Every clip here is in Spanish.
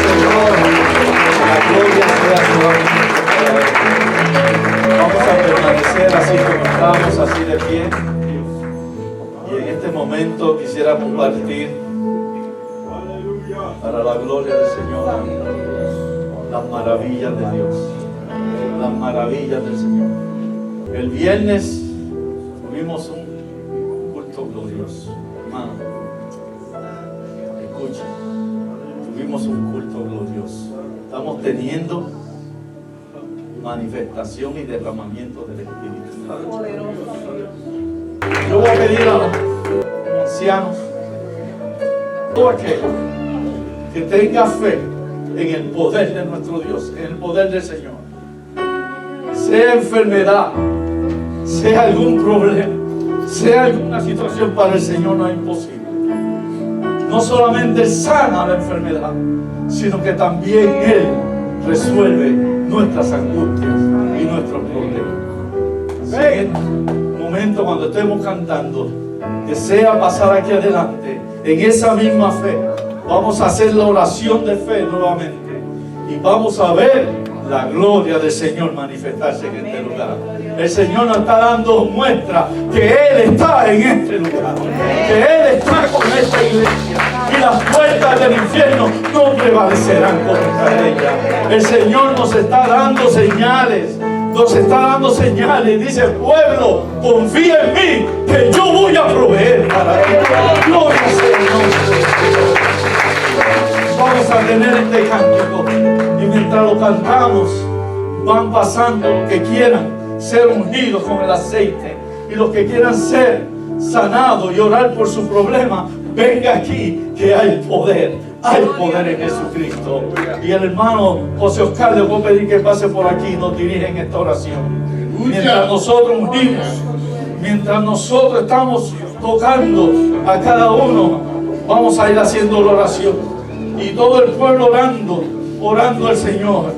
Señor, la gloria sea solamente para Él. Vamos a permanecer así como estamos, así de pie. Y en este momento quisiera compartir para la gloria del Señor las maravillas de Dios, las maravillas del Señor. El viernes tuvimos un culto glorioso, hermano. Escucha, tuvimos un culto glorioso. Estamos teniendo manifestación y derramamiento del Espíritu. Yo voy a pedir a los ancianos, todo aquel que tenga fe en el poder de nuestro Dios, en el poder del Señor, sea enfermedad, sea algún problema, sea alguna situación, para el Señor no es imposible. No solamente sana la enfermedad, sino que también Él resuelve nuestras angustias y nuestros problemas. Así que en este momento, cuando estemos cantando, desea pasar aquí adelante en esa misma fe. Vamos a hacer la oración de fe nuevamente y vamos a ver la gloria del Señor manifestarse en este lugar. El Señor nos está dando muestra que Él está en este lugar, que Él está con esta iglesia y las puertas del infierno no prevalecerán contra ella. El Señor nos está dando señales. Nos está dando señales. Dice: pueblo, confía en mí, que yo voy a proveer para ti. Gloria al Señor. Vamos a tener este cántico y mientras lo cantamos van pasando los que quieran ser ungidos con el aceite y los que quieran ser sanados y orar por su problema. Venga aquí, que hay poder en Jesucristo. Y el hermano José Oscar le voy a pedir que pase por aquí y nos dirija en esta oración. Mientras nosotros ungimos, mientras nosotros estamos tocando a cada uno, vamos a ir haciendo la oración. Y todo el pueblo orando al Señor.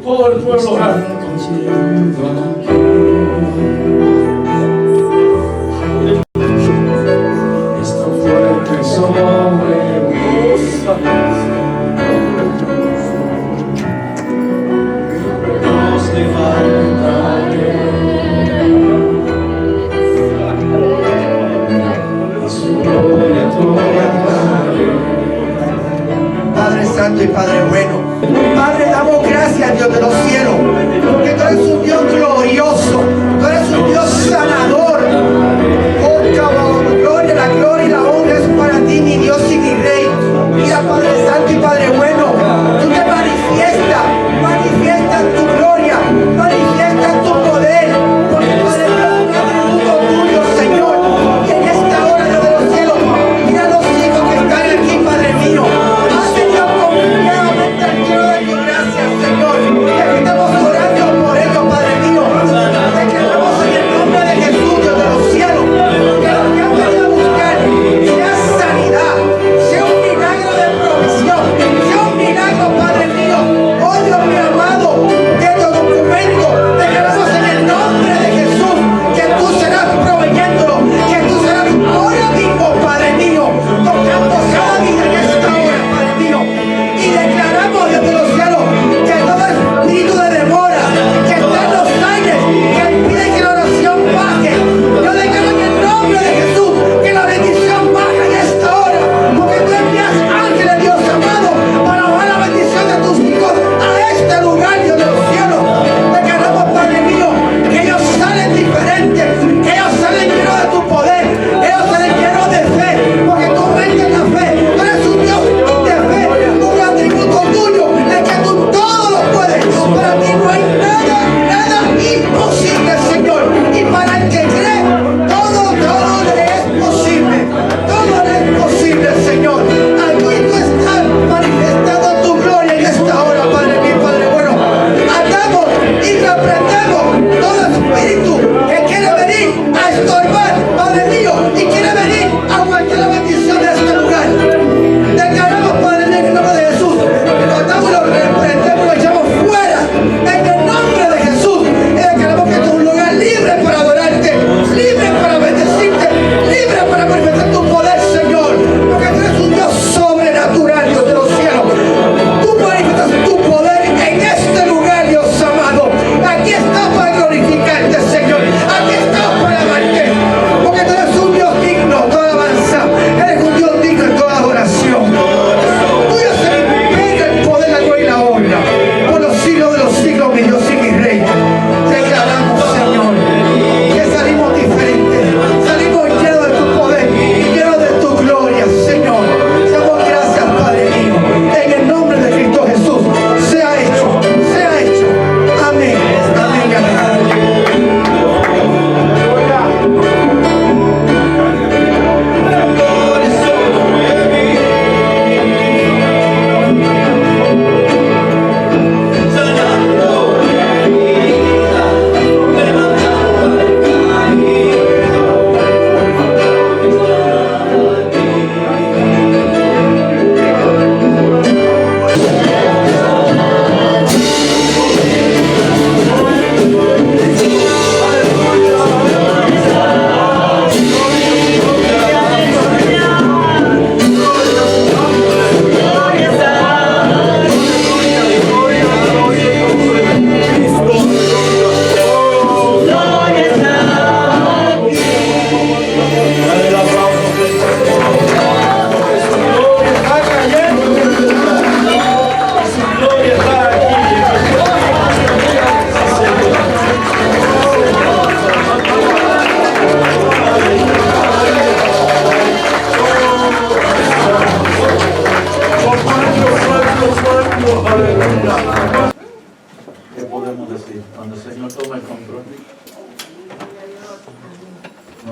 Todo el pueblo orando. Esto fue sobre mí. Nos levantaré y su gloria proclamaré. Padre Santo y Padre bueno, Padre, damos gracias, Dios de los cielos, porque tú eres un Dios glorioso.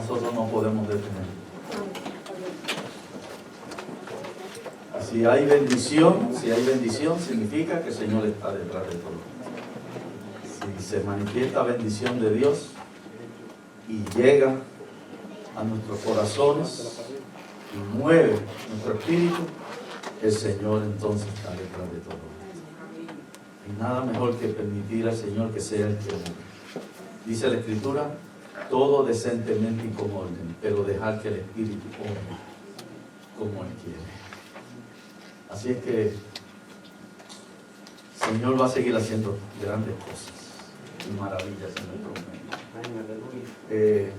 nosotros no podemos detener. Si hay bendición, significa que el Señor está detrás de todo. Si se manifiesta bendición de Dios y llega a nuestros corazones y mueve nuestro espíritu, el Señor entonces está detrás de todo. Y nada mejor que permitir al Señor que sea el que mueve. Dice la Escritura, todo decentemente y con orden, pero dejar que el Espíritu obre como Él quiere. Así es que el Señor va a seguir haciendo grandes cosas y maravillas en nuestro medio.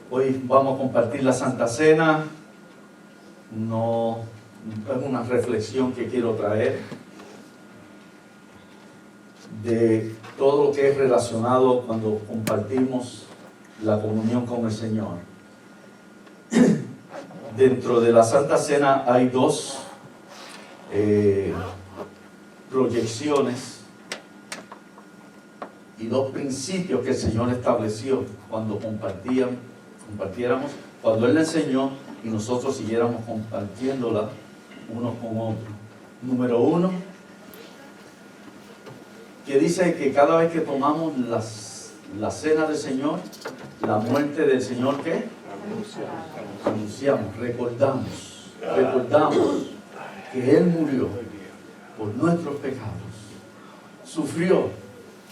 Hoy vamos a compartir la Santa Cena. No es una reflexión que quiero traer de todo lo que es relacionado cuando compartimos la comunión con el Señor. Dentro de la Santa Cena hay dos proyecciones y dos principios que el Señor estableció cuando compartiéramos, cuando Él la enseñó y nosotros siguiéramos compartiéndola unos con otros. Número uno, que dice que cada vez que tomamos la cena del Señor, la muerte del Señor, ¿qué? Anunciamos, recordamos que Él murió por nuestros pecados, sufrió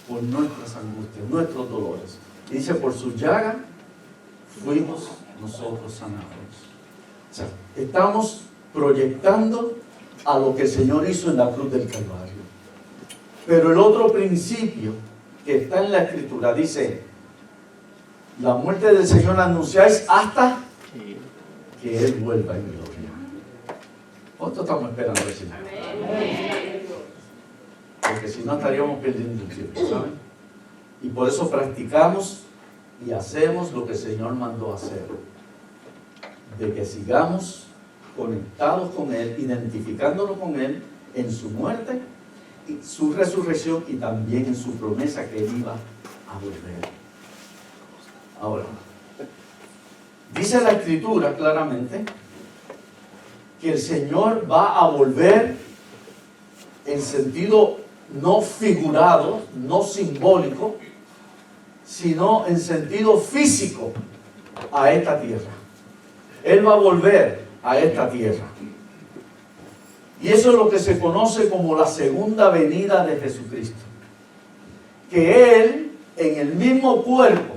por nuestras angustias, nuestros dolores. Y dice, por su llaga fuimos nosotros sanados. O sea, estamos proyectando a lo que el Señor hizo en la cruz del Calvario. Pero el otro principio que está en la Escritura dice, la muerte del Señor la anunciáis hasta que Él vuelva en gloria. ¿Cuánto estamos esperando al Señor? Porque si no estaríamos perdiendo el tiempo, ¿saben? Y por eso practicamos y hacemos lo que el Señor mandó hacer. De que sigamos conectados con Él, identificándonos con Él en su muerte, y su resurrección y también en su promesa que Él iba a volver. Ahora, dice la Escritura claramente que el Señor va a volver en sentido no figurado, no simbólico, sino en sentido físico a esta tierra. Él va a volver a esta tierra. Y eso es lo que se conoce como la segunda venida de Jesucristo. Que Él, en el mismo cuerpo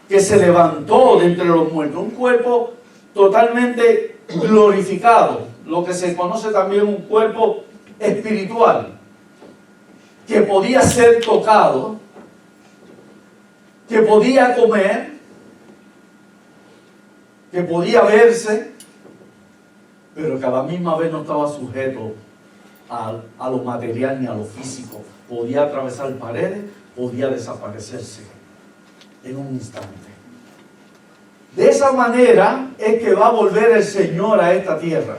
que se levantó de entre los muertos, un cuerpo totalmente glorificado, lo que se conoce también un cuerpo espiritual, que podía ser tocado, que podía comer, que podía verse, pero que a la misma vez no estaba sujeto a lo material ni a lo físico. Podía atravesar paredes, podía desaparecerse en un instante. De esa manera es que va a volver el Señor a esta tierra,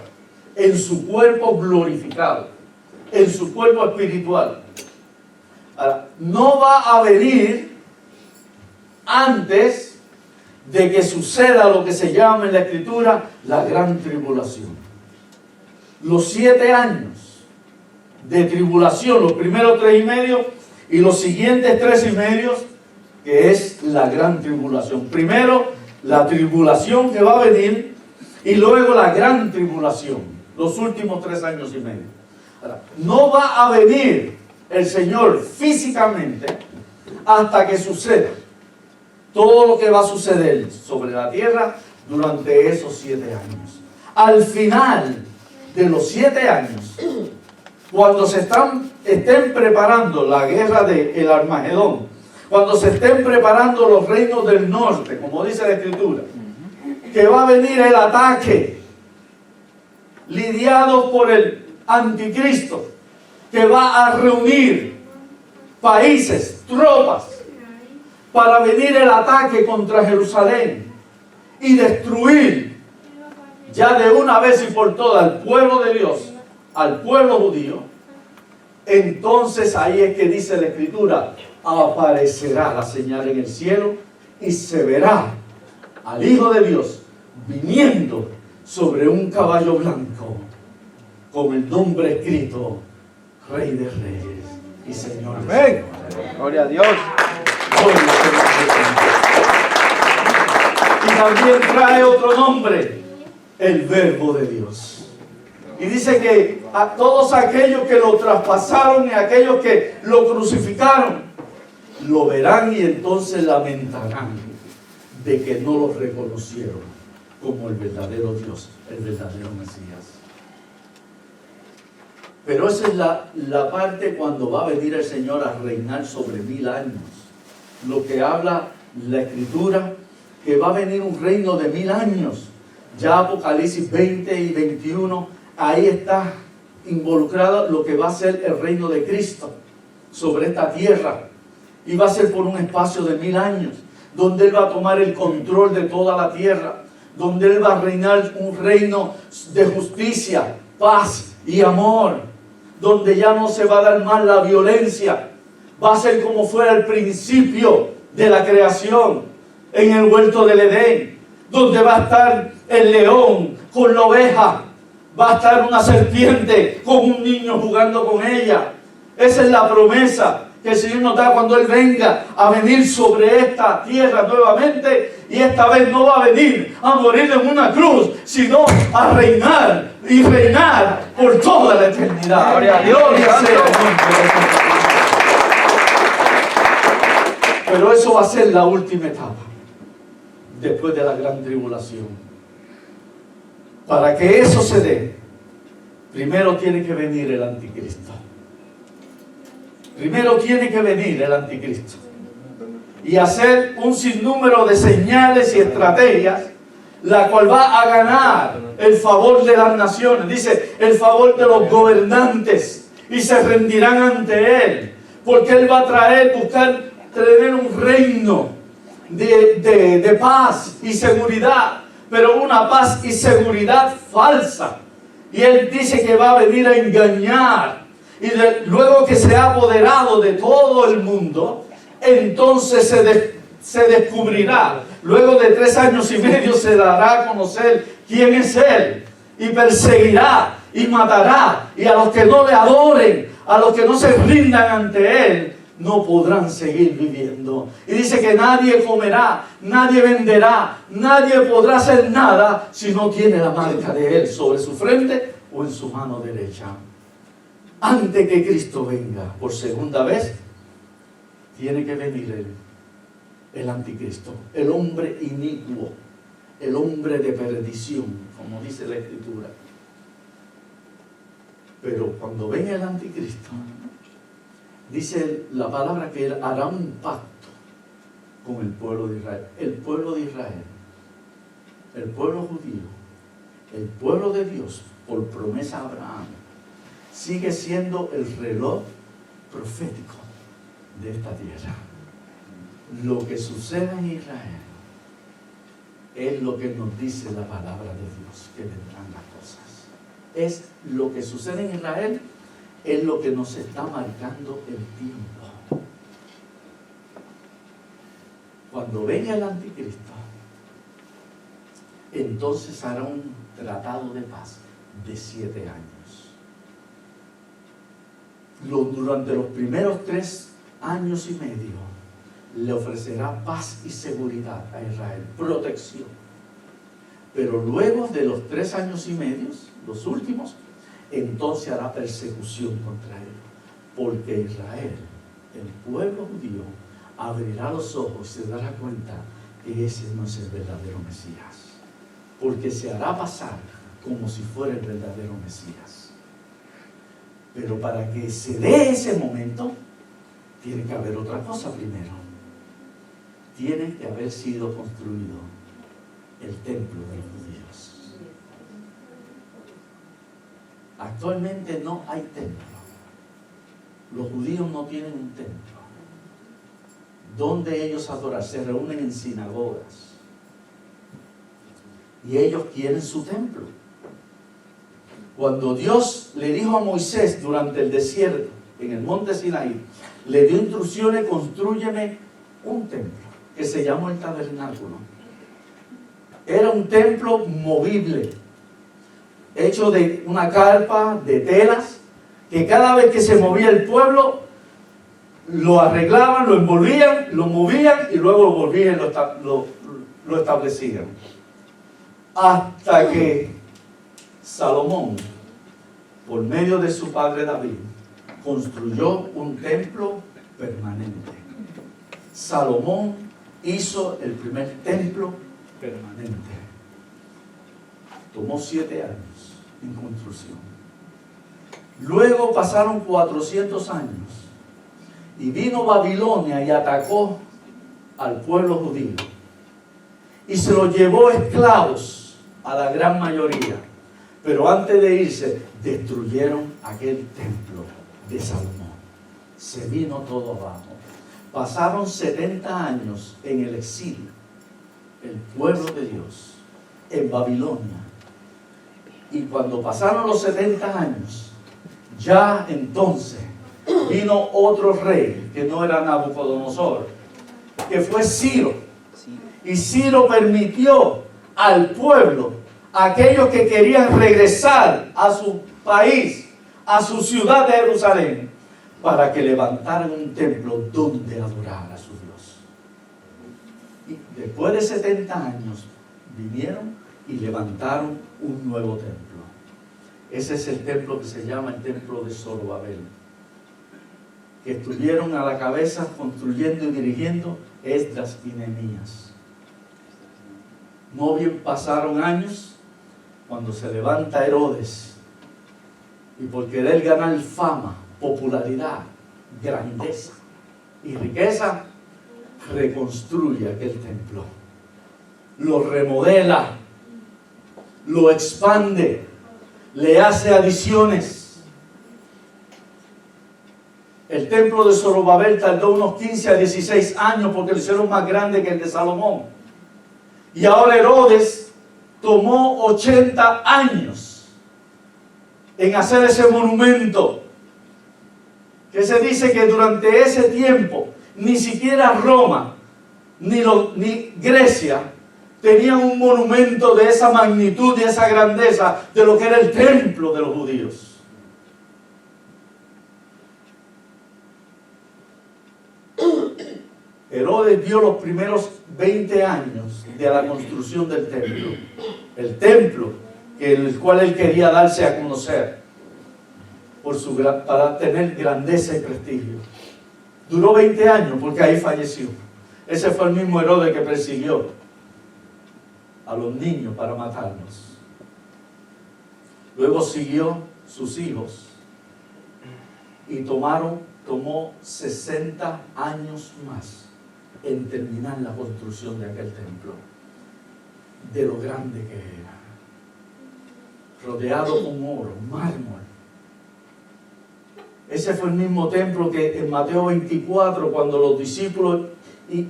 en su cuerpo glorificado, en su cuerpo espiritual. Ahora, no va a venir antes de que suceda lo que se llama en la Escritura la gran tribulación. Los 7 años de tribulación, los primeros 3 y medio y los siguientes 3 y medio, que es la gran tribulación. Primero la tribulación que va a venir y luego la gran tribulación, los últimos 3 años y medio. Ahora, no va a venir el Señor físicamente hasta que suceda todo lo que va a suceder sobre la tierra durante esos 7 años. Al final de los 7 años, cuando se estén preparando la guerra del Armagedón, cuando se estén preparando los reinos del norte, como dice la Escritura, que va a venir el ataque lidiado por el anticristo, que va a reunir países, tropas, para venir el ataque contra Jerusalén y destruir ya de una vez y por todas al pueblo de Dios, al pueblo judío. Entonces ahí es que dice la Escritura, aparecerá la señal en el cielo y se verá al Hijo de Dios viniendo sobre un caballo blanco, con el nombre escrito, Rey de Reyes y Señor de Amén. Señores. Gloria a Dios. Gloria al Señor. Y también trae otro nombre, el Verbo de Dios. Y dice que a todos aquellos que lo traspasaron y aquellos que lo crucificaron, lo verán y entonces lamentarán de que no lo reconocieron como el verdadero Dios, el verdadero Mesías. Pero esa es la parte cuando va a venir el Señor a reinar sobre 1000 años. Lo que habla la Escritura, que va a venir un reino de 1000 años. Ya Apocalipsis 20 y 21, ahí está involucrado lo que va a ser el reino de Cristo sobre esta tierra. Y va a ser por un espacio de 1000 años, donde Él va a tomar el control de toda la tierra, donde Él va a reinar un reino de justicia, paz y amor, donde ya no se va a dar más la violencia. Va a ser como fuera el principio de la creación en el huerto del Edén, donde va a estar el león con la oveja, va a estar una serpiente con un niño jugando con ella. Esa es la promesa que el Señor nos da cuando Él venga a venir sobre esta tierra nuevamente, y esta vez no va a venir a morir en una cruz, sino a reinar y reinar por toda la eternidad. Gloria a Dios. Gloria sea el nombre de Jesús. Pero eso va a ser la última etapa, después de la gran tribulación. Para que eso se dé, primero tiene que venir el anticristo. Primero tiene que venir el anticristo y hacer un sinnúmero de señales y estrategias, la cual va a ganar el favor de las naciones. Dice, el favor de los gobernantes, y se rendirán ante Él, porque Él va a buscar tener un reino de paz y seguridad, pero una paz y seguridad falsa. Y Él dice que va a venir a engañar. Y luego que se ha apoderado de todo el mundo, entonces se descubrirá. Luego de 3 años y medio se dará a conocer quién es Él. Y perseguirá y matará. Y a los que no le adoren, a los que no se rindan ante Él, no podrán seguir viviendo. Y dice que nadie comerá, nadie venderá, nadie podrá hacer nada si no tiene la marca de Él sobre su frente o en su mano derecha. Antes que Cristo venga por segunda vez, tiene que venir el anticristo, el hombre inicuo, el hombre de perdición, como dice la Escritura. Pero cuando venga el anticristo, dice la palabra que Él hará un pacto con el pueblo de Israel. El pueblo de Israel, el pueblo judío, el pueblo de Dios, por promesa a Abraham, sigue siendo el reloj profético de esta tierra. Lo que sucede en Israel es lo que nos dice la palabra de Dios, que vendrán las cosas. Es lo que sucede en Israel, es lo que nos está marcando el tiempo. Cuando venga el anticristo, entonces hará un tratado de paz de 7 años. Durante los primeros 3 años y medio le ofrecerá paz y seguridad a Israel, protección. Pero luego de los 3 años y medio, los últimos, entonces hará persecución contra él, porque Israel, el pueblo judío, abrirá los ojos y se dará cuenta que ese no es el verdadero Mesías, porque se hará pasar como si fuera el verdadero Mesías. Pero para que se dé ese momento, tiene que haber otra cosa primero. Tiene que haber sido construido el templo de los judíos. Actualmente no hay templo. Los judíos no tienen un templo donde ellos adoran. Se reúnen en sinagogas y ellos quieren su templo. Cuando Dios le dijo a Moisés durante el desierto, en el monte Sinaí, le dio instrucciones: constrúyeme un templo. que se llamó el tabernáculo. Era un templo movible, hecho de una carpa, de telas, que cada vez que se movía el pueblo, lo arreglaban, lo envolvían, lo movían y luego lo volvían y lo establecían. Hasta que Salomón, por medio de su padre David, construyó un templo permanente. Salomón hizo el primer templo permanente. Tomó 7 años en construcción. Luego pasaron 400 años y vino Babilonia y atacó al pueblo judío y se los llevó esclavos a la gran mayoría. Pero antes de irse, destruyeron aquel templo de Salomón. Se vino todo abajo. Pasaron 70 años en el exilio, el pueblo de Dios, en Babilonia. Y cuando pasaron los 70 años, ya entonces vino otro rey, que no era Nabucodonosor, que fue Ciro. Y Ciro permitió al pueblo, aquellos que querían regresar a su país, a su ciudad de Jerusalén, para que levantaran un templo donde adorar a su Dios. Y después de 70 años vinieron y levantaron un nuevo templo. Ese es el templo que se llama el templo de Zorobabel, que estuvieron a la cabeza construyendo y dirigiendo Esdras y Nehemías. No bien pasaron años cuando se levanta Herodes y por querer ganar fama, popularidad, grandeza y riqueza, reconstruye aquel templo, lo remodela, lo expande, le hace adiciones. El templo de Zorobabel tardó unos 15 a 16 años porque lo hicieron más grande que el de Salomón. Y ahora Herodes tomó 80 años en hacer ese monumento, que se dice que durante ese tiempo ni siquiera Roma ni Grecia tenían un monumento de esa magnitud y esa grandeza de lo que era el templo de los judíos. Herodes dio los primeros 20 años de la construcción del templo. El templo el cual él quería darse a conocer para tener grandeza y prestigio. Duró 20 años porque ahí falleció. Ese fue el mismo Herodes que persiguió a los niños para matarlos. Luego siguió sus hijos y tomó 60 años más en terminar la construcción de aquel templo, de lo grande que era, rodeado con oro, mármol. Ese fue el mismo templo que en Mateo 24, cuando los discípulos y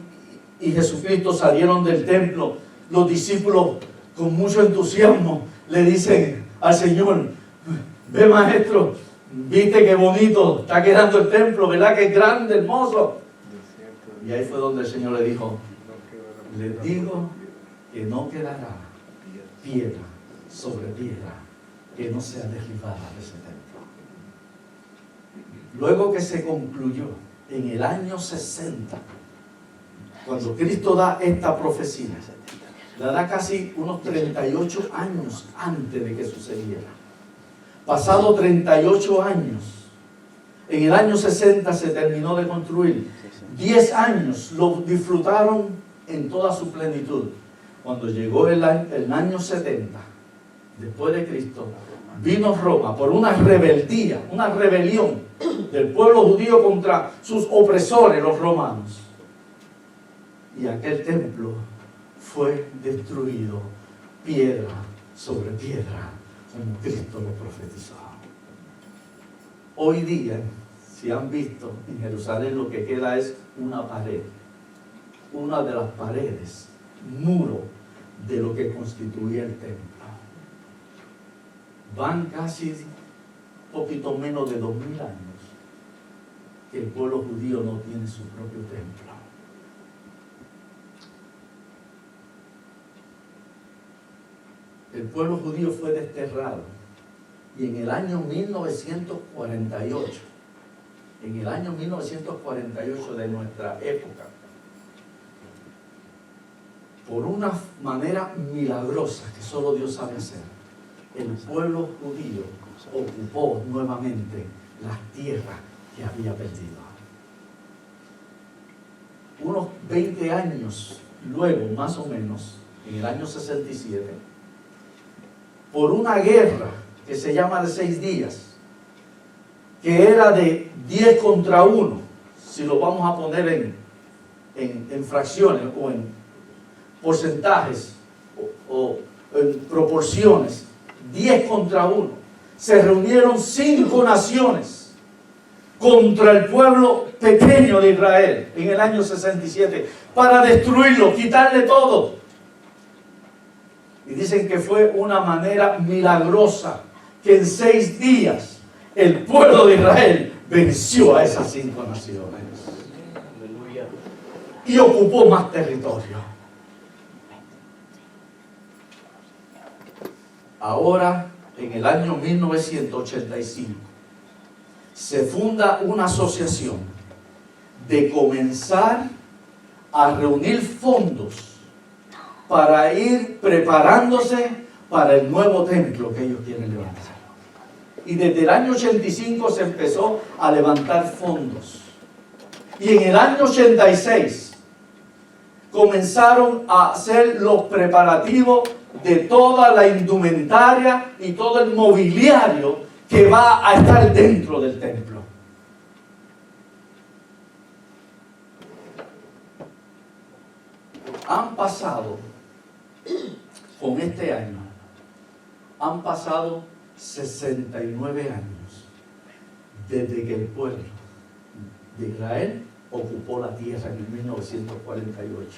Jesucristo salieron del templo, los discípulos con mucho entusiasmo le dicen al Señor: ve, maestro, viste qué bonito está quedando el templo, ¿verdad? Que es grande, hermoso. Y ahí fue donde el Señor le dijo: les digo que no quedará piedra sobre piedra que no sea derribada de ese templo. Luego que se concluyó en el año 60, cuando Cristo da esta profecía, la da casi unos 38 años antes de que sucediera. Pasado 38 años, en el año 60 se terminó de construir. 10 años lo disfrutaron en toda su plenitud. Cuando llegó el año 70, después de Cristo, vino Roma por una rebeldía, una rebelión del pueblo judío contra sus opresores, los romanos. Y aquel templo fue destruido, piedra sobre piedra, como Cristo lo profetizó. Hoy día, si han visto en Jerusalén, lo que queda es una pared, una de las paredes, muro de lo que constituía el templo. Van casi poquito menos de 2000 años que el pueblo judío no tiene su propio templo. el pueblo judío fue desterrado. Y en el año 1948, de nuestra época, por una manera milagrosa que solo Dios sabe hacer, el pueblo judío ocupó nuevamente las tierras que había perdido. Unos 20 años luego, más o menos, en el año 67, por una guerra que se llama de 6 días, que era de 10 contra 1, si lo vamos a poner en fracciones o en porcentajes o en proporciones, 10 contra 1, se reunieron 5 naciones contra el pueblo pequeño de Israel en el año 67 para destruirlo, quitarle todo. Y dicen que fue una manera milagrosa que en 6 días el pueblo de Israel venció a esas 5 naciones y ocupó más territorio. Ahora, en el año 1985, se funda una asociación de comenzar a reunir fondos para ir preparándose para el nuevo templo que ellos quieren levantar. Y desde el año 85 se empezó a levantar fondos. Y en el año 86 comenzaron a hacer los preparativos de toda la indumentaria y todo el mobiliario que va a estar dentro del templo. Han pasado, con este año, han pasado 69 años desde que el pueblo de Israel ocupó la tierra en el 1948.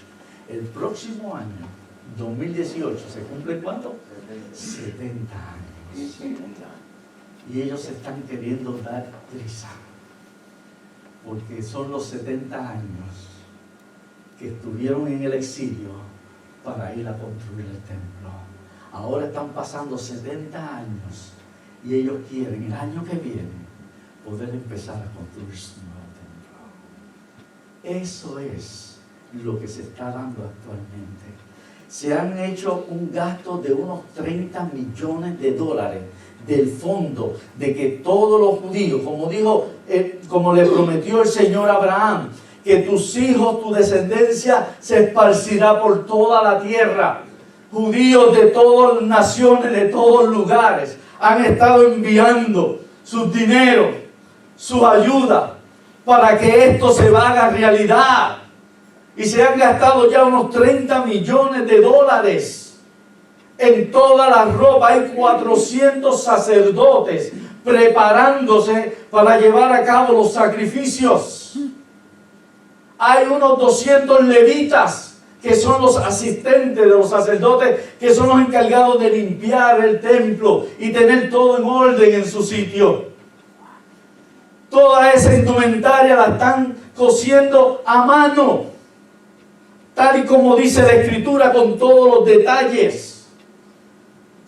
El próximo año, 2018, ¿se cumplen cuánto? 70 años. Y ellos se están queriendo dar prisa, porque son los 70 años que estuvieron en el exilio para ir a construir el templo. Ahora están pasando 70 años y ellos quieren el año que viene poder empezar a construir su nuevo templo. Eso es lo que se está dando actualmente. Se han hecho un gasto de unos 30 millones de dólares del fondo de que todos los judíos, como dijo, como le prometió el Señor a Abraham, que tus hijos, tu descendencia se esparcirá por toda la tierra. Judíos de todas naciones, de todos lugares, han estado enviando sus dineros, su ayuda, para que esto se haga realidad. Y se han gastado ya unos 30 millones de dólares en toda la ropa. Hay 400 sacerdotes preparándose para llevar a cabo los sacrificios. Hay unos 200 levitas que son los asistentes de los sacerdotes, que son los encargados de limpiar el templo y tener todo en orden en su sitio. Toda esa indumentaria la están cosiendo a mano, tal y como dice la Escritura, con todos los detalles.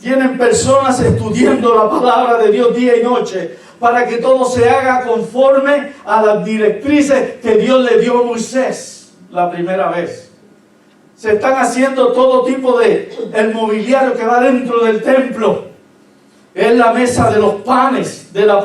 Tienen personas estudiando la palabra de Dios día y noche para que todo se haga conforme a las directrices que Dios le dio a Moisés la primera vez. Se están haciendo todo tipo de el mobiliario que va dentro del templo. Es la mesa de los panes, de la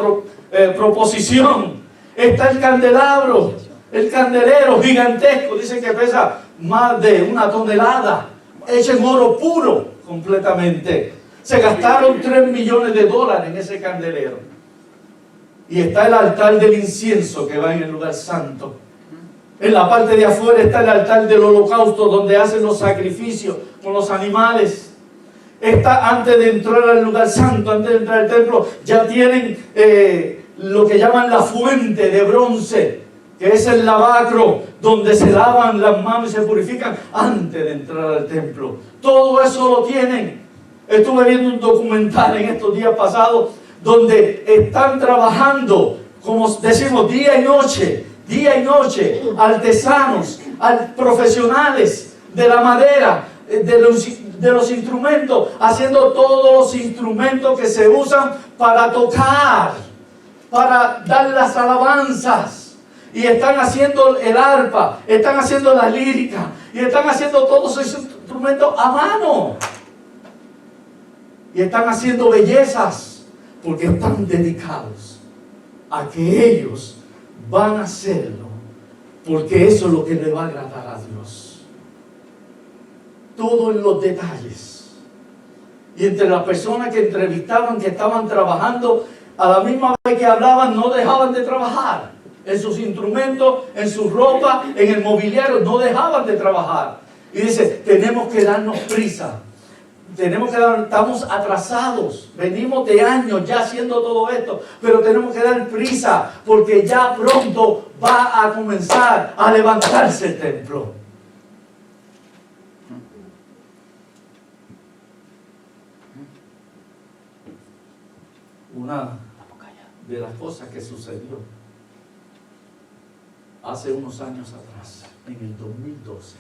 proposición. Está el candelabro, el candelero gigantesco, dicen que pesa más de 1 tonelada, hecho en oro puro completamente. Se gastaron 3 millones de dólares en ese candelero. Y está el altar del incienso que va en el lugar santo. En la parte de afuera está el altar del holocausto, donde hacen los sacrificios con los animales. Está antes de entrar al lugar santo, antes de entrar al templo, ya tienen lo que llaman la fuente de bronce, que es el lavacro, donde se lavan las manos y se purifican antes de entrar al templo. Todo eso lo tienen. Estuve viendo un documental en estos días pasados, donde están trabajando, como decimos, día y noche, artesanos, profesionales de la madera, de los instrumentos, haciendo todos los instrumentos que se usan para tocar, para dar las alabanzas. Y están haciendo el arpa, están haciendo la lírica, y están haciendo todos esos instrumentos a mano. Y están haciendo bellezas, porque están dedicados a que ellos van a hacerlo, porque eso es lo que le va a agradar a Dios. Todo en los detalles. Y entre las personas que entrevistaban, que estaban trabajando, a la misma vez que hablaban, no dejaban de trabajar. En sus instrumentos, en su ropa, en el mobiliario, no dejaban de trabajar. Y dice, tenemos que darnos prisa. Estamos atrasados, venimos de años ya haciendo todo esto, pero tenemos que dar prisa, porque ya pronto va a comenzar a levantarse el templo. Una de las cosas que sucedió hace unos años atrás, en el 2012,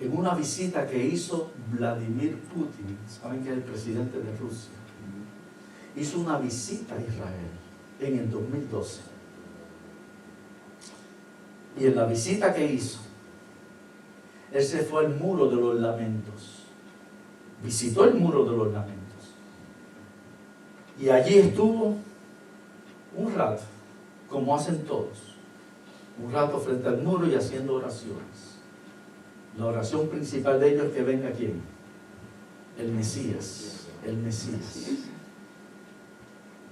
en una visita que hizo Vladimir Putin, saben que es el presidente de Rusia, hizo una visita a Israel en el 2012. Y en la visita que hizo, él se fue al muro de los lamentos, visitó el muro de los lamentos, y allí estuvo un rato, como hacen todos, un rato frente al muro y haciendo oraciones. La oración principal de ellos es que venga ¿quién? El Mesías. El Mesías.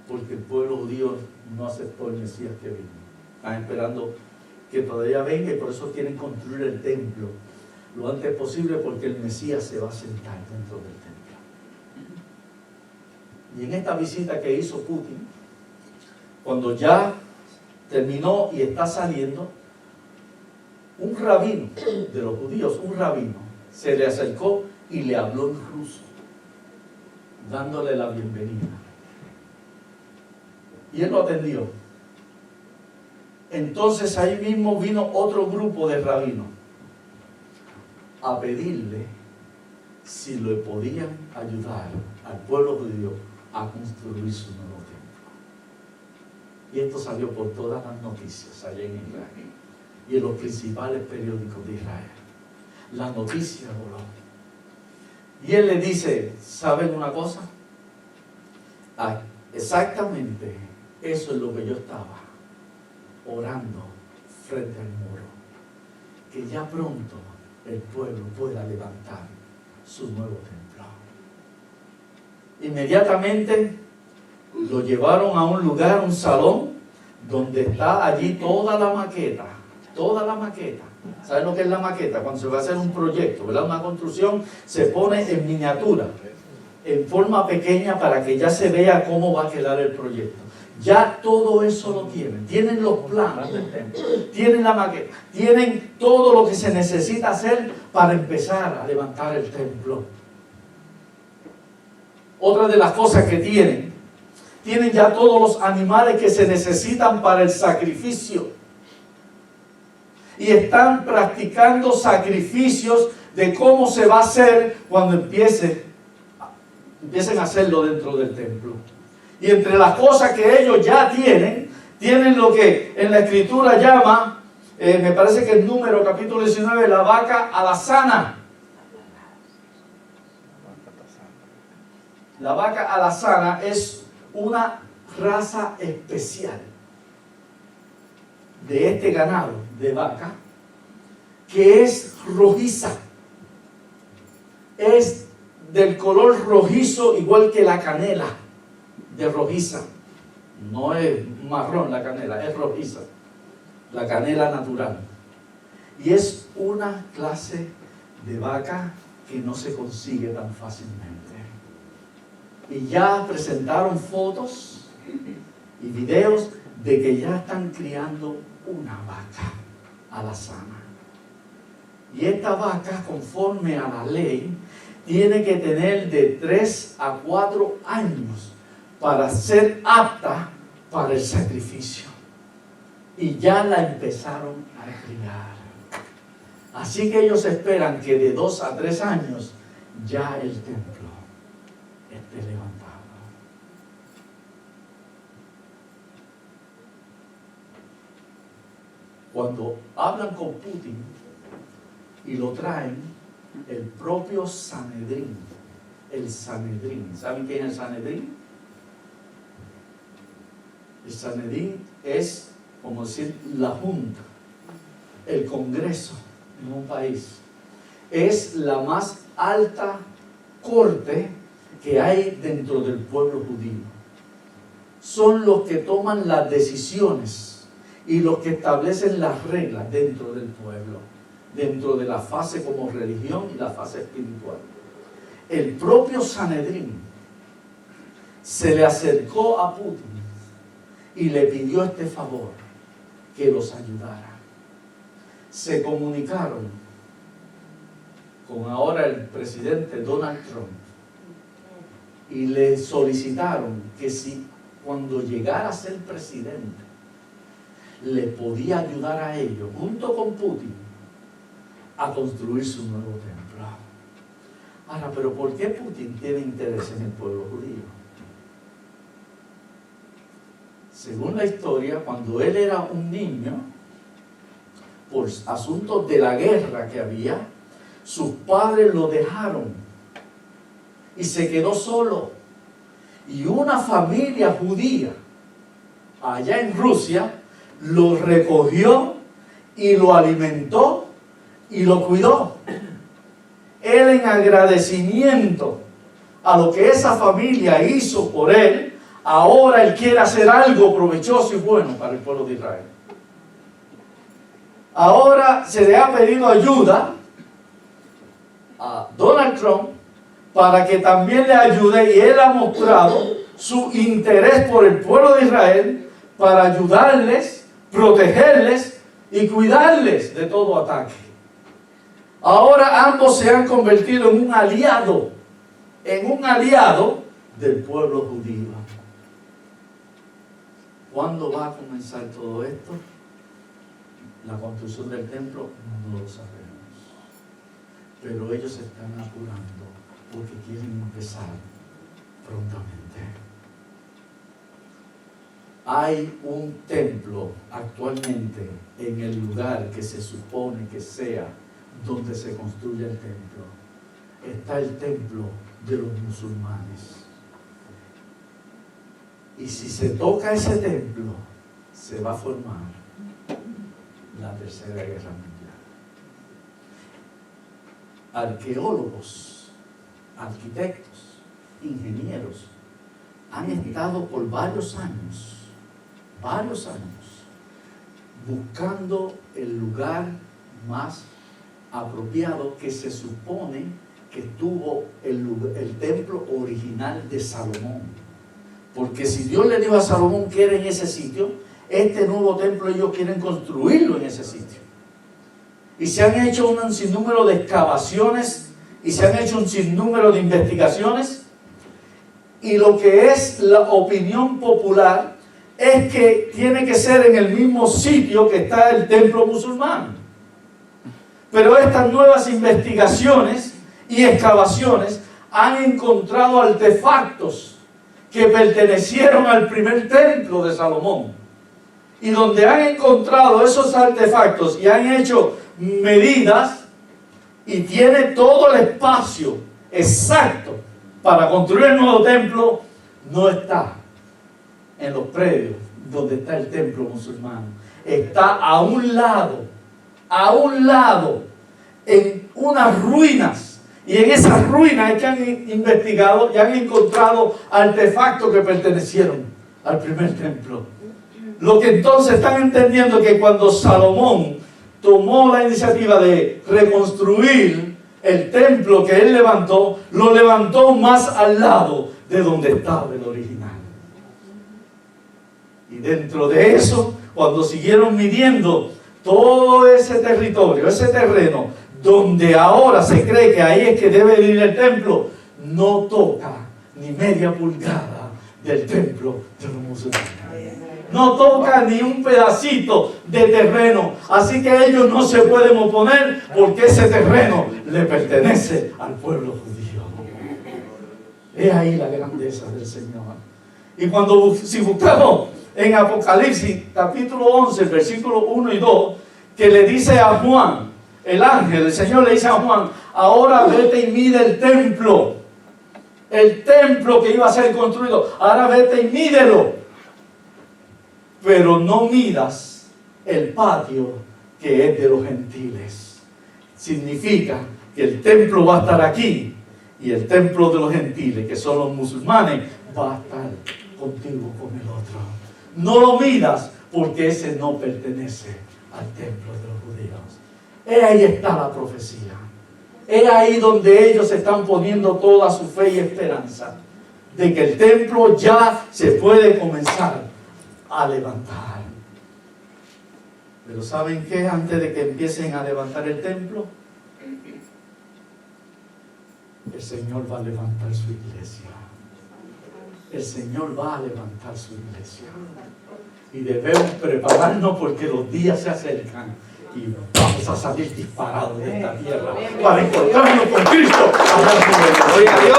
Porque el pueblo judío no aceptó el Mesías que vino. Están esperando que todavía venga, y por eso quieren construir el templo lo antes posible, porque el Mesías se va a sentar dentro del templo. Y en esta visita que hizo Putin, cuando ya terminó y está saliendo, un rabino de los judíos, un rabino, se le acercó y le habló en ruso, dándole la bienvenida. Y él lo atendió. Entonces ahí mismo vino otro grupo de rabinos a pedirle si le podían ayudar al pueblo judío a construir su nuevo templo. Y esto salió por todas las noticias allá en Israel y en los principales periódicos de Israel. La noticia voló. Y él le dice, ¿saben una cosa? Ah, exactamente eso es lo que yo estaba orando frente al muro. Que ya pronto el pueblo pueda levantar su nuevo templo. Inmediatamente lo llevaron a un lugar, un salón, donde está allí toda la maqueta. Toda la maqueta. ¿Saben lo que es la maqueta? Cuando se va a hacer un proyecto, ¿verdad? Una construcción, se pone en miniatura, en forma pequeña, para que ya se vea cómo va a quedar el proyecto. Ya todo eso lo tienen. Tienen los planos del templo, tienen la maqueta, tienen todo lo que se necesita hacer para empezar a levantar el templo. Otra de las cosas que tienen ya todos los animales que se necesitan para el sacrificio. Y están practicando sacrificios de cómo se va a hacer cuando empiecen a hacerlo dentro del templo. Y entre las cosas que ellos ya tienen lo que en la escritura llama, me parece que el Número capítulo 19, la vaca alazana. La vaca alazana es una raza especial de este ganado de vaca, que es rojiza, es del color rojizo, igual que la canela de rojiza. No es marrón la canela, es rojiza, la canela natural. Y es una clase de vaca que no se consigue tan fácilmente. Y ya presentaron fotos y videos de que ya están criando una vaca alazana. Y esta vaca, conforme a la ley, tiene que tener de 3 a 4 años para ser apta para el sacrificio. Y ya la empezaron a criar. Así que ellos esperan que de 2 a 3 años ya el templo esté levantado. Cuando hablan con Putin y lo traen, el propio Sanedrín, el Sanedrín, ¿saben quién es el Sanedrín? El Sanedrín es, como decir, la junta, el congreso en un país. Es la más alta corte que hay dentro del pueblo judío. Son los que toman las decisiones y los que establecen las reglas dentro del pueblo, dentro de la fase como religión y la fase espiritual. El propio Sanedrín se le acercó a Putin y le pidió este favor, que los ayudara. Se comunicaron con ahora el presidente Donald Trump y le solicitaron que si cuando llegara a ser presidente le podía ayudar a ellos, junto con Putin, a construir su nuevo templo. Ahora, pero ¿por qué Putin tiene interés en el pueblo judío? Según la historia, cuando él era un niño, por asuntos de la guerra que había, sus padres lo dejaron y se quedó solo. Y una familia judía allá en Rusia lo recogió y lo alimentó y lo cuidó. Él, en agradecimiento a lo que esa familia hizo por él, ahora él quiere hacer algo provechoso y bueno para el pueblo de Israel. Ahora se le ha pedido ayuda a Donald Trump para que también le ayude, y él ha mostrado su interés por el pueblo de Israel para ayudarles, protegerles y cuidarles de todo ataque. Ahora ambos se han convertido en un aliado del pueblo judío. ¿Cuándo va a comenzar todo esto? La construcción del templo no lo sabemos. Pero ellos se están apurando porque quieren empezar prontamente. Hay un templo actualmente en el lugar que se supone que sea donde se construye el templo. Está el templo de los musulmanes. Y si se toca ese templo, se va a formar la Tercera Guerra Mundial. Arqueólogos, arquitectos, ingenieros han estado por varios años, buscando el lugar más apropiado que se supone que tuvo el templo original de Salomón. Porque si Dios le dijo a Salomón que era en ese sitio, este nuevo templo ellos quieren construirlo en ese sitio. Y se han hecho un sinnúmero de excavaciones y se han hecho un sinnúmero de investigaciones. Y lo que es la opinión popular es que tiene que ser en el mismo sitio que está el templo musulmán. Pero estas nuevas investigaciones y excavaciones han encontrado artefactos que pertenecieron al primer templo de Salomón. Y donde han encontrado esos artefactos y han hecho medidas y tiene todo el espacio exacto para construir el nuevo templo, no está en los predios donde está el templo musulmán. Está a un lado, en unas ruinas. Y en esas ruinas es que han investigado y han encontrado artefactos que pertenecieron al primer templo. Lo que entonces están entendiendo es que cuando Salomón tomó la iniciativa de reconstruir el templo que él levantó, lo levantó más al lado de donde estaba el original. Y dentro de eso, cuando siguieron midiendo todo ese territorio, ese terreno, donde ahora se cree que ahí es que debe ir el templo, no toca ni media pulgada del templo de los musulmanes. no toca ni un pedacito de terreno. Así que ellos no se pueden oponer porque ese terreno le pertenece al pueblo judío. Es ahí la grandeza del Señor. Y si buscamos en Apocalipsis capítulo 11, versículos 1 y 2, que le dice a Juan, el ángel, el Señor le dice a Juan, ahora vete y mide el templo que iba a ser construido, ahora vete y mídelo, pero no midas el patio que es de los gentiles. Significa que el templo va a estar aquí y el templo de los gentiles, que son los musulmanes, va a estar contigo con el otro. No lo midas porque ese no pertenece al templo de los judíos. Ahí está la profecía. Es ahí donde ellos están poniendo toda su fe y esperanza de que el templo ya se puede comenzar a levantar. Pero ¿saben qué? Antes de que empiecen a levantar el templo, el Señor va a levantar su iglesia. El Señor va a levantar su iglesia. Y debemos prepararnos porque los días se acercan y vamos a salir disparados de esta tierra para encontrarnos con Cristo. Gloria a Dios.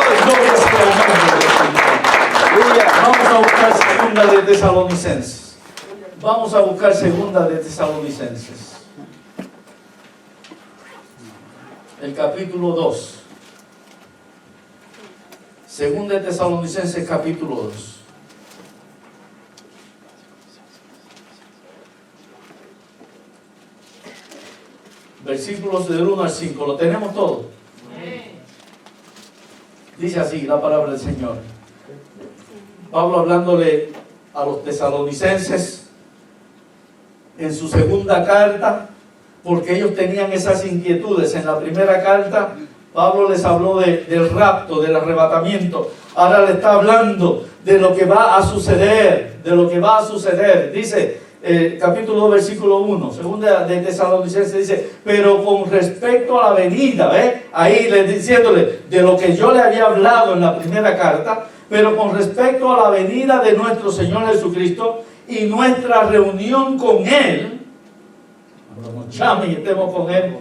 Vamos a buscar segunda de Tesalonicenses. Vamos a buscar segunda de Tesalonicenses. El capítulo 2. Segunda de Tesalonicenses capítulo 2. Versículos del 1 al 5. ¿Lo tenemos todo? Dice así la palabra del Señor. Pablo hablándole a los tesalonicenses en su segunda carta, porque ellos tenían esas inquietudes. En la primera carta Pablo les habló del rapto, del arrebatamiento. Ahora le está hablando de lo que va a suceder, Dice capítulo 2, versículo 1, segunda de Tesalonicenses, dice, pero con respecto a la venida, ahí diciéndole de lo que yo le había hablado en la primera carta, pero con respecto a la venida de nuestro Señor Jesucristo y nuestra reunión con Él, cuando nos llame y estemos con Él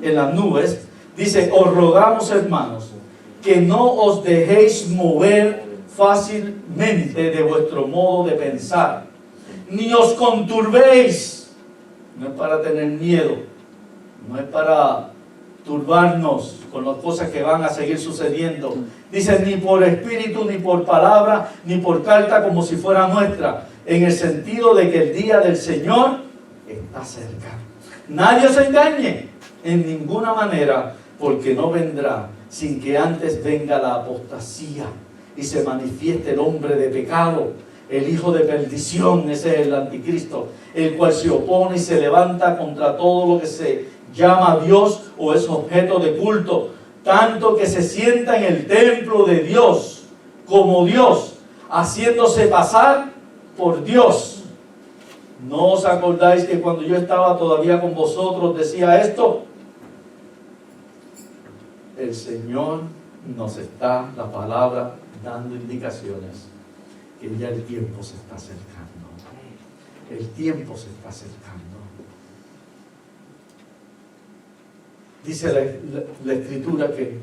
en las nubes, dice, os rogamos, hermanos, que no os dejéis mover fácilmente de vuestro modo de pensar, ni os conturbéis. No es para tener miedo, no es para turbarnos con las cosas que van a seguir sucediendo. Dice, ni por espíritu, ni por palabra, ni por carta como si fuera nuestra, en el sentido de que el día del Señor está cerca. Nadie se engañe en ninguna manera, porque no vendrá sin que antes venga la apostasía y se manifieste el hombre de pecado, el hijo de perdición. Ese es el anticristo, el cual se opone y se levanta contra todo lo que se llama Dios o es objeto de culto, tanto que se sienta en el templo de Dios como Dios, haciéndose pasar por Dios. ¿No os acordáis que cuando yo estaba todavía con vosotros decía esto? El Señor nos está, la palabra, dando indicaciones que ya el tiempo se está acercando. El tiempo se está acercando. Dice la Escritura que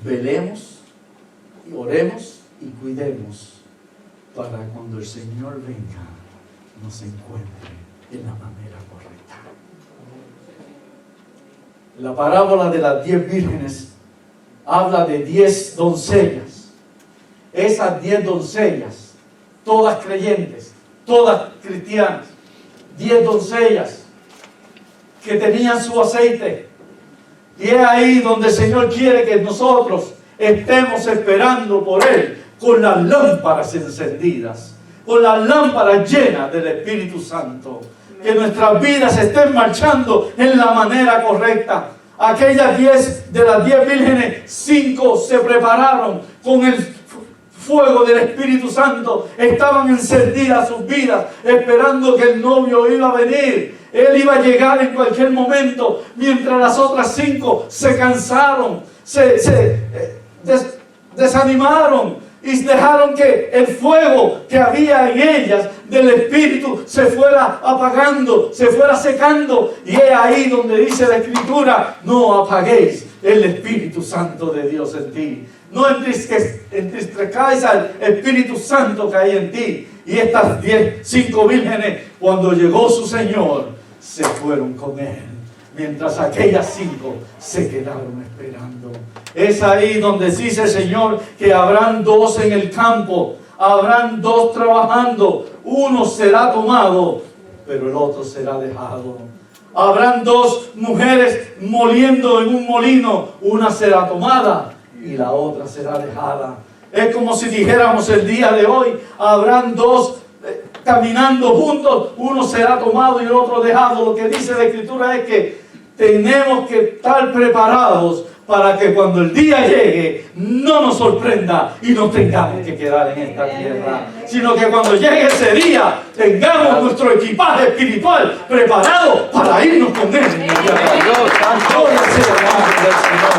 velemos y oremos y cuidemos para cuando el Señor venga nos encuentre en la manera correcta. La parábola de las 10 vírgenes habla de 10 doncellas. Esas 10 doncellas, todas creyentes, todas cristianas, 10 doncellas que tenían su aceite. Y es ahí donde el Señor quiere que nosotros estemos esperando por Él, con las lámparas encendidas, con las lámparas llenas del Espíritu Santo. Que nuestras vidas estén marchando en la manera correcta. Aquellas 10 de las 10 vírgenes, 5 se prepararon con el fuego del Espíritu Santo, estaban encendidas sus vidas, esperando que el novio iba a venir. Él iba a llegar en cualquier momento, mientras las otras 5 se cansaron, se desanimaron y dejaron que el fuego que había en ellas del Espíritu se fuera apagando, se fuera secando. Y es ahí donde dice la Escritura: no apaguéis el Espíritu Santo de Dios en ti. No entristezcáis al Espíritu Santo que hay en ti. Y estas 5 vírgenes, cuando llegó su Señor, se fueron con Él, mientras aquellas 5 se quedaron esperando. Es ahí donde dice el Señor que habrán 2 en el campo, habrán 2 trabajando, uno será tomado, pero el otro será dejado. Habrán 2 mujeres moliendo en un molino, una será tomada y la otra será dejada. Es como si dijéramos el día de hoy: habrán 2 caminando juntos, uno será tomado y el otro dejado. Lo que dice la Escritura es que tenemos que estar preparados para que cuando el día llegue no nos sorprenda y no tengamos que quedar en esta tierra, sino que cuando llegue ese día tengamos nuestro equipaje espiritual preparado para irnos con Él. Gloria sea el nombre del Señor.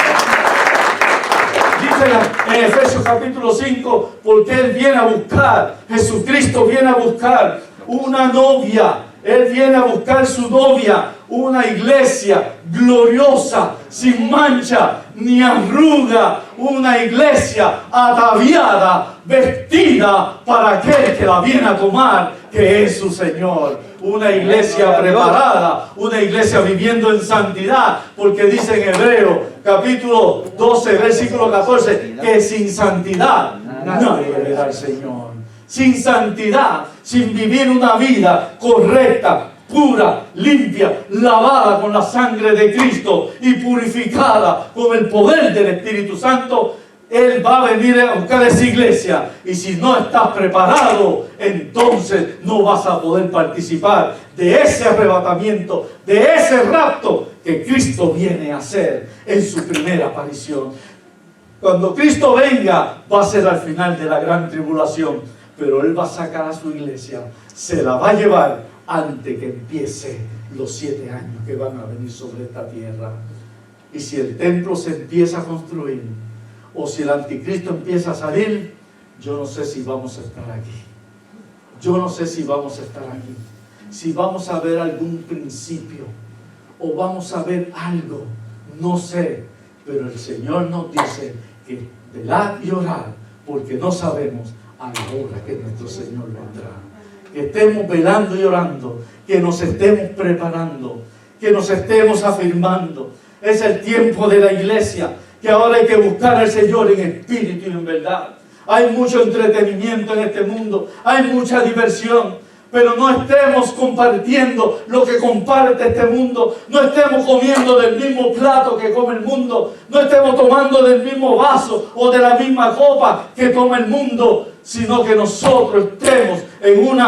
Dice en Efesios capítulo 5, porque Él viene a buscar, Jesucristo viene a buscar una novia. Él viene a buscar su novia, una iglesia gloriosa, sin mancha ni arruga, una iglesia ataviada, vestida para aquel que la viene a tomar, que es su Señor. Una iglesia preparada, una iglesia viviendo en santidad, porque dice en Hebreo capítulo 12, versículo 14, que sin santidad nadie verá al Señor. Sin santidad, sin vivir una vida correcta, pura, limpia, lavada con la sangre de Cristo y purificada con el poder del Espíritu Santo, Él va a venir a buscar esa iglesia. Y si no estás preparado, entonces no vas a poder participar de ese arrebatamiento, de ese rapto que Cristo viene a hacer en su primera aparición. Cuando Cristo venga, va a ser al final de la gran tribulación. Pero Él va a sacar a su iglesia, se la va a llevar antes que empiece los 7 años que van a venir sobre esta tierra. Y si el templo se empieza a construir, o si el anticristo empieza a salir, yo no sé si vamos a estar aquí. Yo no sé si vamos a estar aquí. Si vamos a ver algún principio, o vamos a ver algo, no sé. Pero el Señor nos dice que velad y orad, porque no sabemos a la hora que nuestro Señor vendrá. Que estemos velando y orando, que nos estemos preparando, que nos estemos afirmando. Es el tiempo de la iglesia, que ahora hay que buscar al Señor en espíritu y en verdad. Hay mucho entretenimiento en este mundo, hay mucha diversión, pero no estemos compartiendo lo que comparte este mundo, no estemos comiendo del mismo plato que come el mundo, no estemos tomando del mismo vaso o de la misma copa que toma el mundo, sino que nosotros estemos en un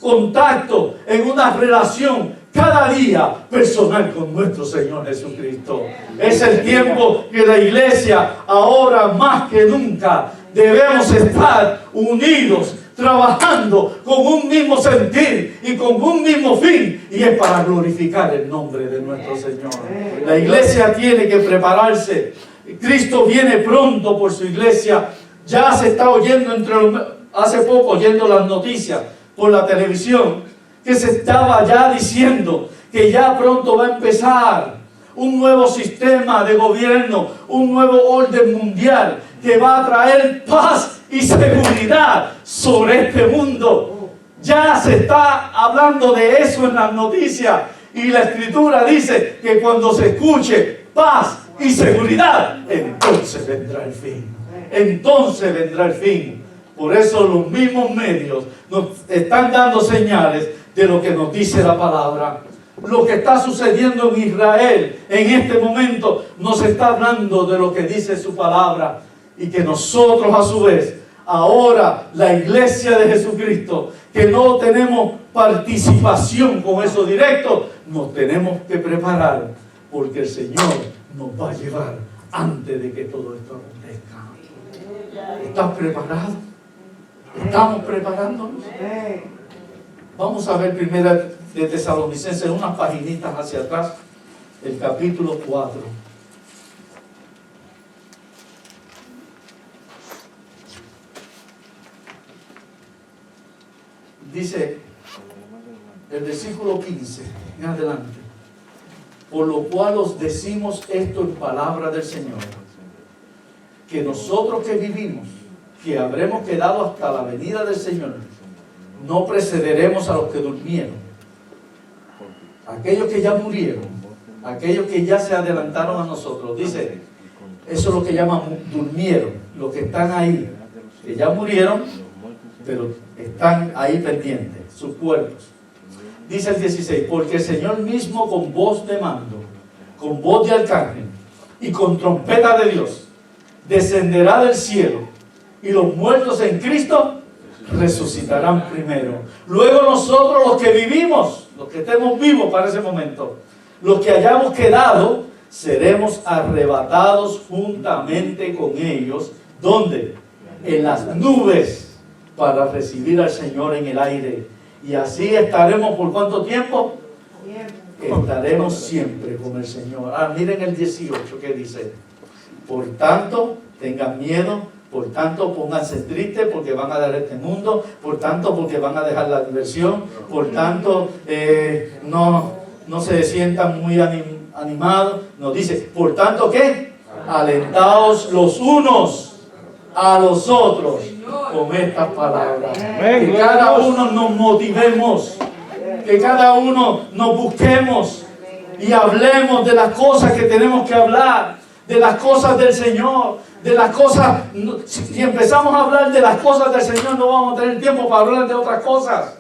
contacto, en una relación cada día personal con nuestro Señor Jesucristo. Es el tiempo que la iglesia, ahora más que nunca, debemos estar unidos, trabajando con un mismo sentir y con un mismo fin, y es para glorificar el nombre de nuestro Señor. La iglesia tiene que prepararse. Cristo viene pronto por su iglesia. Ya se está oyendo hace poco, oyendo las noticias por la televisión, que se estaba ya diciendo que ya pronto va a empezar un nuevo sistema de gobierno, un nuevo orden mundial que va a traer paz y seguridad sobre este mundo. Ya se está hablando de eso en las noticias, y la Escritura dice que cuando se escuche paz y seguridad, entonces vendrá el fin. Entonces vendrá el fin. Por eso los mismos medios nos están dando señales de lo que nos dice la palabra. Lo que está sucediendo en Israel en este momento nos está hablando de lo que dice su palabra, y que nosotros a su vez, ahora la iglesia de Jesucristo, que no tenemos participación con eso directo, nos tenemos que preparar, porque el Señor nos va a llevar antes de que todo esto acontezca. ¿Estás preparado? ¿Estamos preparándonos? Vamos a ver primera de Tesalonicenses, unas paginitas hacia atrás, el capítulo 4. Dice el versículo 15 en adelante: por lo cual os decimos esto en palabra del Señor, que nosotros que vivimos, que habremos quedado hasta la venida del Señor, no precederemos a los que durmieron. Aquellos que ya murieron, aquellos que ya se adelantaron a nosotros. Dice, eso es lo que llaman durmieron, los que están ahí, que ya murieron, pero están ahí pendientes, sus cuerpos. Dice el 16, porque el Señor mismo con voz de mando, con voz de arcángel y con trompeta de Dios, descenderá del cielo, y los muertos en Cristo resucitarán primero. Luego nosotros los que vivimos, los que estemos vivos para ese momento, los que hayamos quedado, seremos arrebatados juntamente con ellos. ¿Dónde? En las nubes, para recibir al Señor en el aire. Y así estaremos ¿por cuánto tiempo? Estaremos siempre con el Señor. Miren el 18 que dice: por tanto, tengan miedo. Por tanto, pónganse tristes porque van a dar este mundo. Por tanto, porque van a dejar la diversión. Por tanto, no se sientan muy animados. Nos dice, por tanto, ¿qué? Alentaos los unos a los otros con estas palabras. Que cada uno nos motivemos. Que cada uno nos busquemos y hablemos de las cosas que tenemos que hablar. De las cosas del Señor. De las cosas, si empezamos a hablar de las cosas del Señor, no vamos a tener tiempo para hablar de otras cosas.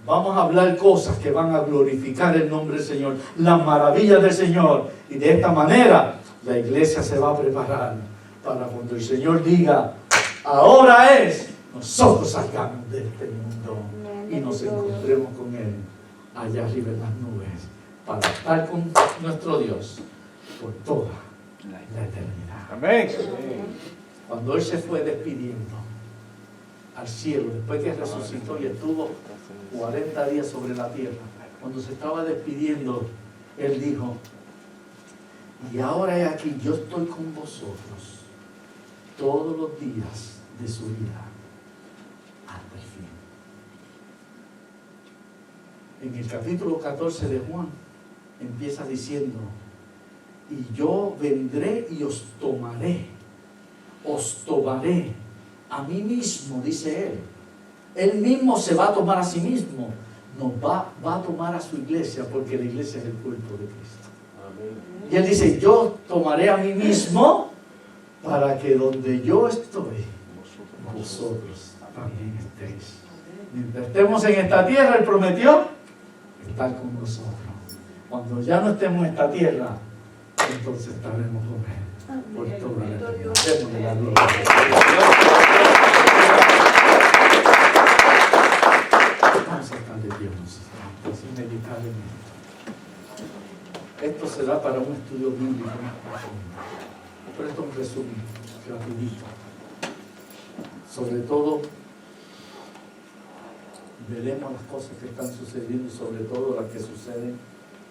Vamos a hablar cosas que van a glorificar el nombre del Señor, las maravillas del Señor. Y de esta manera la iglesia se va a preparar para cuando el Señor diga, ahora es, nosotros salgamos de este mundo y nos encontremos con Él allá arriba en las nubes, para estar con nuestro Dios por toda la eternidad. Amén. Cuando Él se fue despidiendo al cielo, después que resucitó y estuvo 40 días sobre la tierra, cuando se estaba despidiendo, Él dijo, y ahora he aquí, yo estoy con vosotros todos los días de su vida hasta el fin. En el capítulo 14 de Juan empieza diciendo, y yo vendré y os tomaré a mí mismo, dice Él. Él mismo se va a tomar a sí mismo. Nos va a tomar a su iglesia, porque la iglesia es el cuerpo de Cristo. Amén. Y Él dice, yo tomaré a mí mismo para que donde yo estoy, vosotros también estéis. Mientras estemos en esta tierra, Él prometió estar con nosotros. Cuando ya no estemos en esta tierra, entonces estaremos con Él por toda la eternidad. Démosle la gloria. Vamos a estar de pie, sin meditar en esto. Esto será para un estudio bíblico más profundo. Pero esto es un resumen rapidito. Sobre todo, veremos las cosas que están sucediendo y sobre todo las que suceden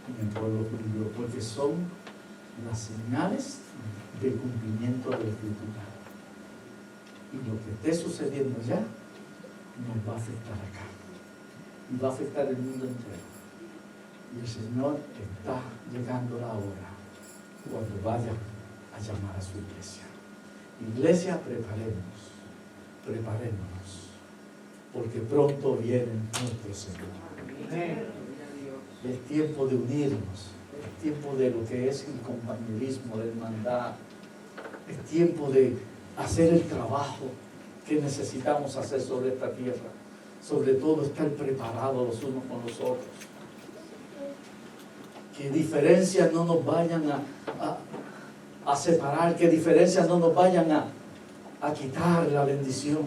en el pueblo judío, porque son las señales del cumplimiento de la Escritura. Y lo que esté sucediendo ya nos va a afectar acá. Y va a afectar el mundo entero. Y el Señor está llegando la hora cuando vaya a llamar a su iglesia. Iglesia, preparémonos, porque pronto viene nuestro Señor. Es tiempo de unirnos. Es tiempo de lo que es el compañerismo, de hermandad. Es tiempo de hacer el trabajo que necesitamos hacer sobre esta tierra. Sobre todo estar preparados los unos con los otros. Que diferencias no nos vayan a separar, que diferencias no nos vayan a quitar la bendición,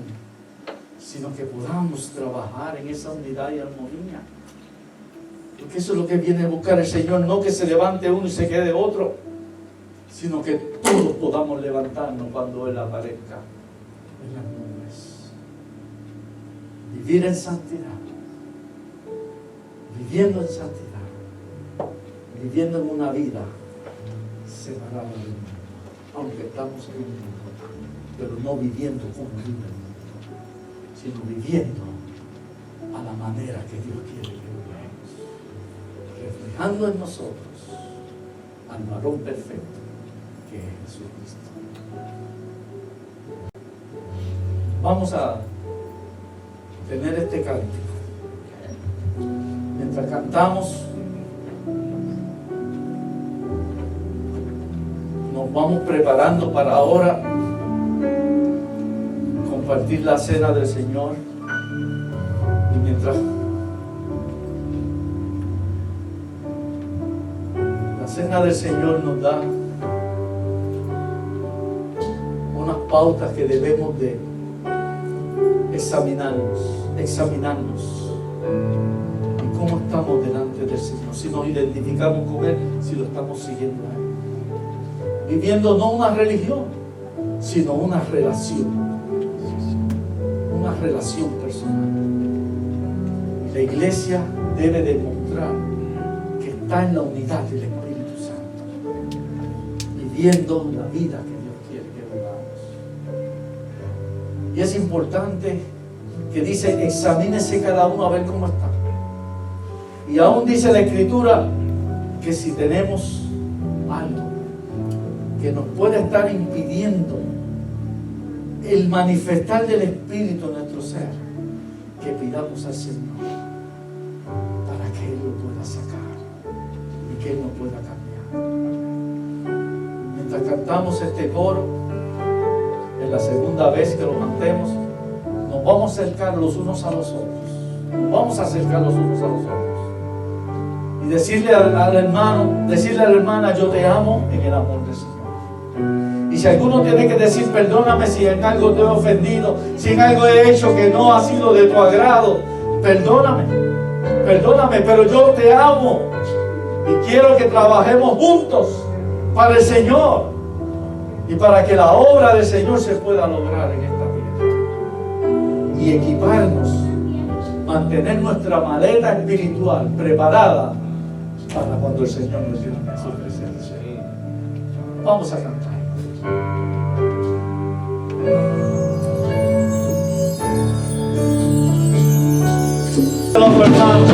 sino que podamos trabajar en esa unidad y armonía. Porque eso es lo que viene a buscar el Señor, no que se levante uno y se quede otro, sino que todos podamos levantarnos cuando Él aparezca en las nubes. Vivir en santidad, viviendo en santidad, viviendo en una vida separada del mundo, aunque estamos en el mundo, pero no viviendo como vive el mundo, sino viviendo a la manera que Dios quiere que vivamos, reflejando en nosotros al varón perfecto que es Jesucristo. Vamos a tener este cántico. Mientras cantamos, nos vamos preparando para ahora compartir la cena del Señor. Y mientras la cena del Señor nos da unas pautas que debemos de examinarnos y cómo estamos delante del Señor, si nos identificamos con Él, si lo estamos siguiendo a Él, viviendo no una religión, sino una relación personal. La iglesia debe demostrar que está en la unidad del Espíritu Santo, viviendo la vida que Dios quiere que vivamos. Y es importante que dice, examínese cada uno a ver cómo está. Y aún dice la Escritura que si tenemos algo que nos puede estar impidiendo el manifestar del Espíritu en nuestro ser, que pidamos al Señor para que Él lo pueda sacar y que Él nos pueda cambiar. Mientras cantamos este coro, en la segunda vez que lo cantemos, nos vamos a acercar los unos a los otros. Nos vamos a acercar los unos a los otros. Y decirle al hermano, decirle a la hermana, yo te amo en el amor del Señor. Y si alguno tiene que decir, perdóname si en algo te he ofendido, si en algo he hecho que no ha sido de tu agrado, perdóname, pero yo te amo y quiero que trabajemos juntos para el Señor y para que la obra del Señor se pueda lograr en esta tierra. Y equiparnos, mantener nuestra maleta espiritual preparada para cuando el Señor nos lleve a su presencia. Vamos a cantar. Los hermanos,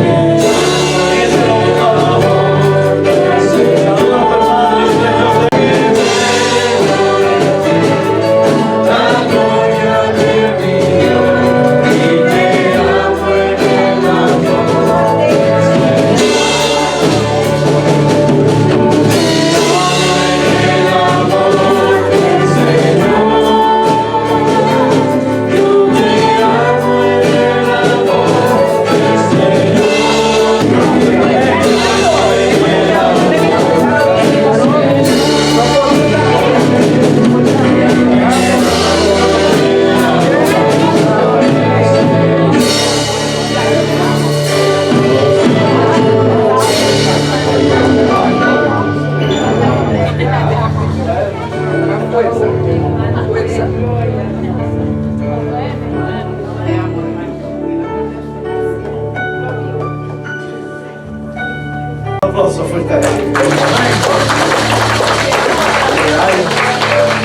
aplauso fuerte.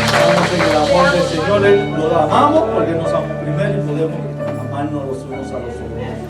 Estamos en el amor del Señor, lo amamos porque nos amó primero y podemos amarnos los unos a los otros.